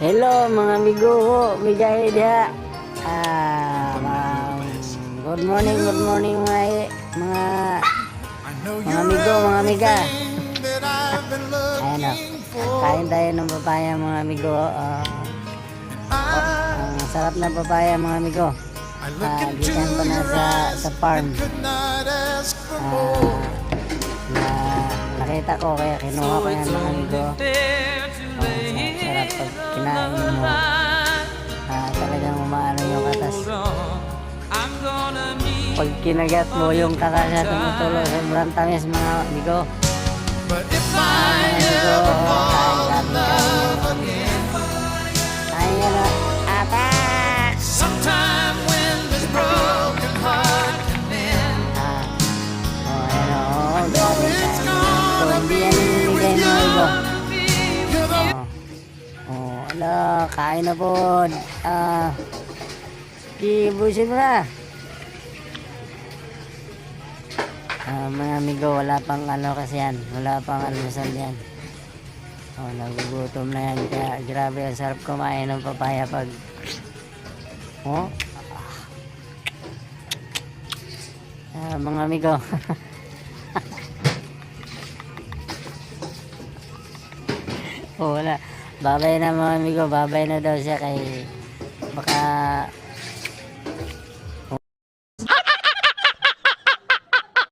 Hello mga amigo ko, migahe diha. Good morning mga amigo, mga amiga. Ayan o, kain tayo ng papaya mga amigo. Ang sarap ng papaya mga amigo. Gikan pa na sa farm. Na nakita ko kaya kinuha ko yan mga amigo. Sarap pag kinain mo, talagang umaano yung katas. Pag kinagat mo yung katas na tumutulog, sobrang tamis mga amigo. Kain yan o, ata! Grabe kain. So, hindi yan nilagay mga amigo. Ala, kain na po. Kibusin mo na. Mga amigo, wala pang ano kasi yan. Wala pang almusal yan. Nagugutom na yan. Kaya grabe, ang sarap kumain ng papaya pag mga amigo. Wala. Babay na mga amigo, babay na daw siya kay baka